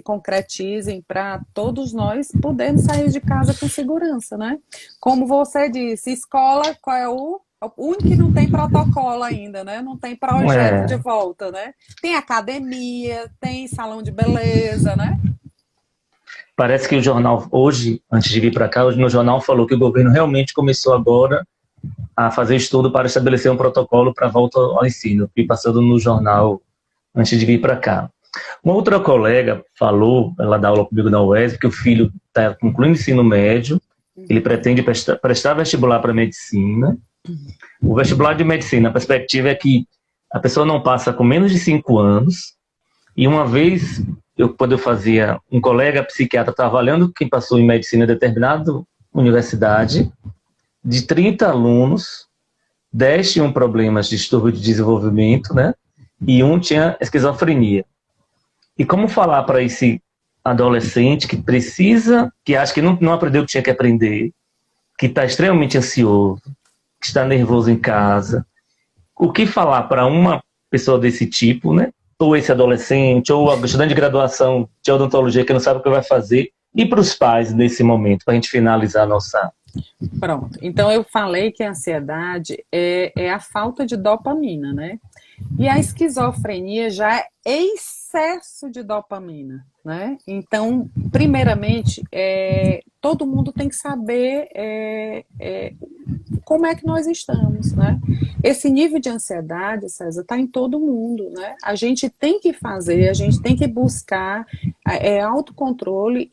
concretizem para todos nós podermos sair de casa com segurança, né? Como você disse, escola, qual é o único que não tem protocolo ainda, né? Não tem projeto de volta, né? Tem academia, tem salão de beleza, né? Parece que o jornal hoje, antes de vir para cá, hoje no jornal falou que o governo realmente começou agora a fazer estudo para estabelecer um protocolo para a volta ao ensino, que passando no jornal antes de vir para cá. Uma outra colega falou, ela dá aula comigo na UESP, que o filho está concluindo ensino médio, ele pretende prestar vestibular para medicina. O vestibular de medicina, a perspectiva é que a pessoa não passa com menos de 5 anos, e uma vez, quando eu fazia, um colega psiquiatra estava avaliando quem passou em medicina em determinada universidade, de 30 alunos, 10 tinham problemas de distúrbio de desenvolvimento, né? E um tinha esquizofrenia. E como falar para esse adolescente que precisa, que acha que não aprendeu o que tinha que aprender, que está extremamente ansioso, que está nervoso em casa, o que falar para uma pessoa desse tipo, né? Ou esse adolescente, ou a estudante de graduação de odontologia que não sabe o que vai fazer, e para os pais nesse momento, para a gente finalizar a nossa... Pronto, então eu falei que a ansiedade é a falta de dopamina, né? E a esquizofrenia já é excesso de dopamina, né? Então, primeiramente, todo mundo tem que saber como é que nós estamos, né? Esse nível de ansiedade, César, está em todo mundo, né? A gente tem que fazer, a gente tem que buscar autocontrole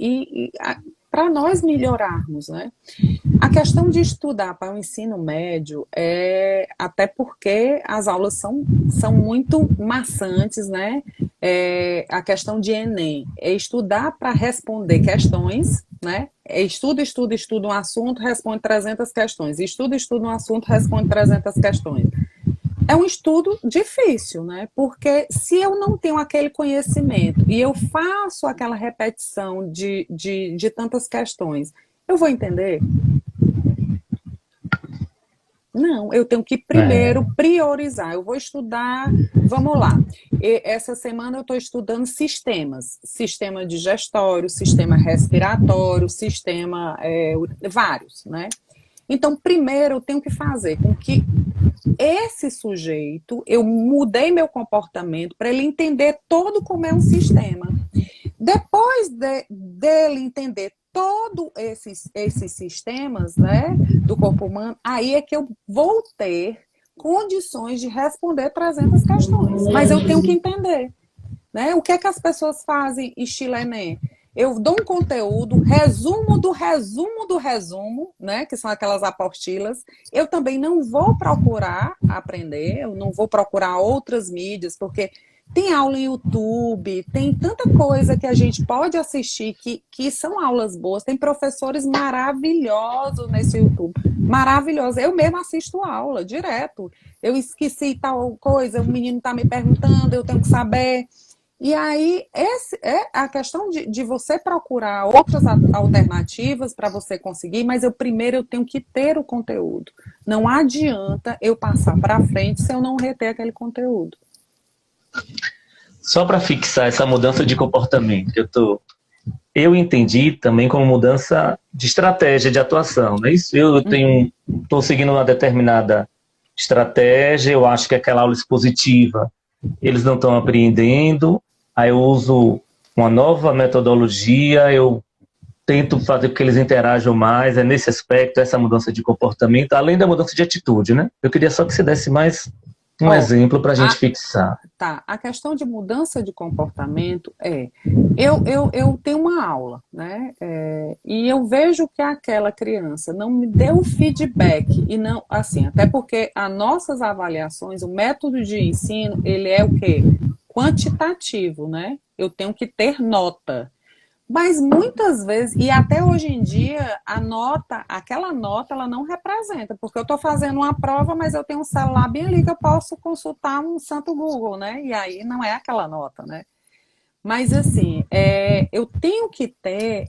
para nós melhorarmos, né? A questão de estudar para o ensino médio até porque as aulas são muito maçantes, né? A questão de Enem é estudar para responder questões, né? Estuda um assunto, responde 300 questões. Estuda um assunto, responde 300 questões. É um estudo difícil, né? Porque se eu não tenho aquele conhecimento e eu faço aquela repetição de tantas questões, eu vou entender? Não, eu tenho que primeiro priorizar. Eu vou estudar, vamos lá. Essa semana eu estou estudando sistemas. Sistema digestório, sistema respiratório, sistema... vários, né? Então, primeiro eu tenho que fazer com que esse sujeito, eu mudei meu comportamento para ele entender todo como é um sistema. Depois dele entender todos esses sistemas, né, do corpo humano, aí é que eu vou ter condições de responder 300 questões. Mas eu tenho que entender, né? O que é que as pessoas fazem estilo Enem? Eu dou um conteúdo, resumo do resumo do resumo, né? Que são aquelas apostilas. Eu também não vou procurar aprender, eu não vou procurar outras mídias, porque tem aula em YouTube, tem tanta coisa que a gente pode assistir que são aulas boas. Tem professores maravilhosos nesse YouTube. Maravilhosos. Eu mesmo assisto aula direto. Eu esqueci tal coisa, o menino está me perguntando, eu tenho que saber. E aí, essa é a questão de você procurar outras alternativas para você conseguir, mas primeiro eu tenho que ter o conteúdo. Não adianta eu passar para frente se eu não reter aquele conteúdo. Só para fixar essa mudança de comportamento, eu entendi também como mudança de estratégia de atuação, não é isso? Eu estou seguindo uma determinada estratégia, eu acho que aquela aula expositiva eles não estão apreendendo, aí eu uso uma nova metodologia, eu tento fazer com que eles interajam mais, é nesse aspecto, essa mudança de comportamento, além da mudança de atitude, né? Eu queria só que você desse mais Um exemplo para a gente fixar. Tá, a questão de mudança de comportamento eu tenho uma aula, né? E eu vejo que aquela criança não me deu feedback, e não, assim, até porque as nossas avaliações, o método de ensino, ele é o quê? Quantitativo, né? Eu tenho que ter nota. Mas muitas vezes, e até hoje em dia, aquela nota, ela não representa, porque eu estou fazendo uma prova, mas eu tenho um celular bem ali que eu posso consultar um santo Google, né? E aí não é aquela nota, né? Mas assim, eu tenho que ter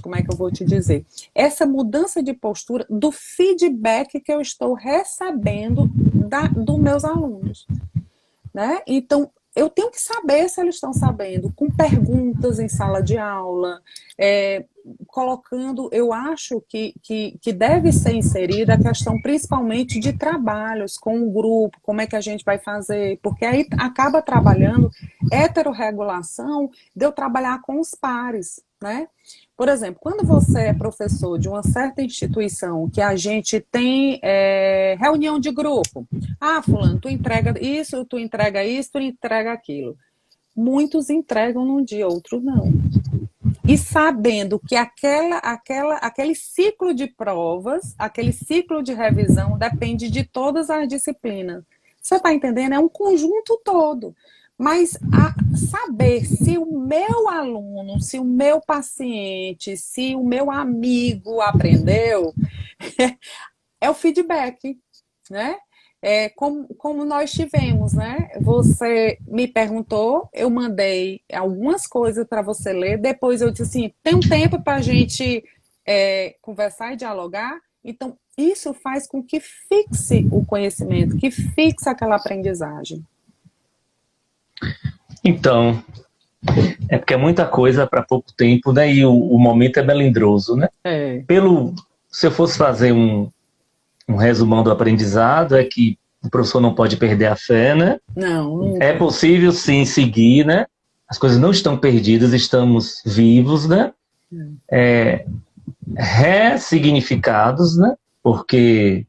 como é que eu vou te dizer? Essa mudança de postura do feedback que eu estou recebendo dos meus alunos, né? Então, eu tenho que saber se eles estão sabendo, com perguntas em sala de aula, colocando, eu acho que deve ser inserida a questão principalmente de trabalhos com o grupo, como é que a gente vai fazer, porque aí acaba trabalhando heterorregulação de eu trabalhar com os pares, né? Por exemplo, quando você é professor de uma certa instituição que a gente tem reunião de grupo, fulano, tu entrega isso, tu entrega aquilo. Muitos entregam num dia, outros não. E sabendo que aquele ciclo de provas, aquele ciclo de revisão depende de todas as disciplinas. Você está entendendo? É um conjunto todo. Mas saber se o meu aluno, se o meu paciente, se o meu amigo aprendeu, é o feedback, né? Como nós tivemos, né? Você me perguntou, eu mandei algumas coisas para você ler, depois eu disse assim, tem um tempo para a gente conversar e dialogar? Então, isso faz com que fixe o conhecimento, que fixe aquela aprendizagem. Então, é porque é muita coisa para pouco tempo, né? E o momento é melindroso, né? Se eu fosse fazer um resumão do aprendizado, é que o professor não pode perder a fé, né? Não. É possível, sim, seguir, né? As coisas não estão perdidas, estamos vivos, né? Ressignificados, né? Porque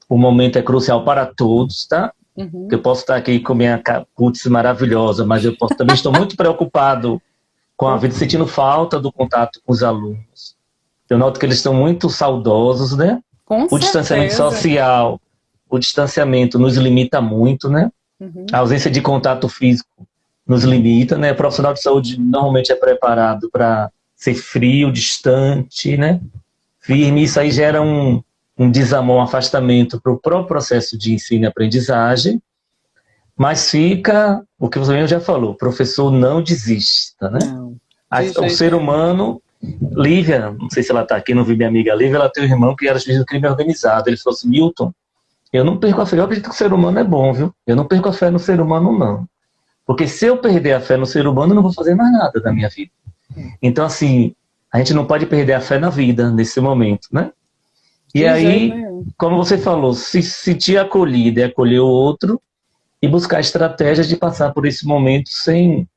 o momento é crucial para todos, tá? Uhum. Eu posso estar aqui com minha putz maravilhosa, mas eu também estou muito preocupado com a vida, sentindo falta do contato com os alunos. Eu noto que eles estão muito saudosos, né? O distanciamento social, o distanciamento nos limita muito, né? Uhum. A ausência de contato físico nos limita, né? O profissional de saúde normalmente é preparado para ser frio, distante, né? Firme. Isso aí gera um desamor, um afastamento para o próprio processo de ensino e aprendizagem. Mas fica o que você mesmo já falou, o professor não desista, né? O ser humano... Lívia, não sei se ela está aqui, não vi minha amiga Lívia, ela tem um irmão que era juiz do crime organizado. Ele falou assim, Milton, eu não perco a fé, eu acredito que o ser humano é bom, viu? Eu não perco a fé no ser humano, não. Porque se eu perder a fé no ser humano, eu não vou fazer mais nada da minha vida. Então, assim, a gente não pode perder a fé na vida, nesse momento, né? E aí, como você falou, se sentir acolhido e acolher o outro e buscar estratégias de passar por esse momento sem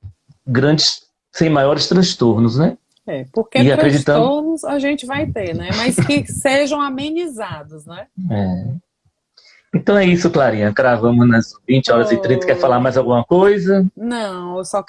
maiores transtornos, né? Porque transtornos a gente vai ter, né? Mas que sejam amenizados, né? Então é isso, Clarinha. Cravamos nas 20 horas e 30. Quer falar mais alguma coisa? Não, eu só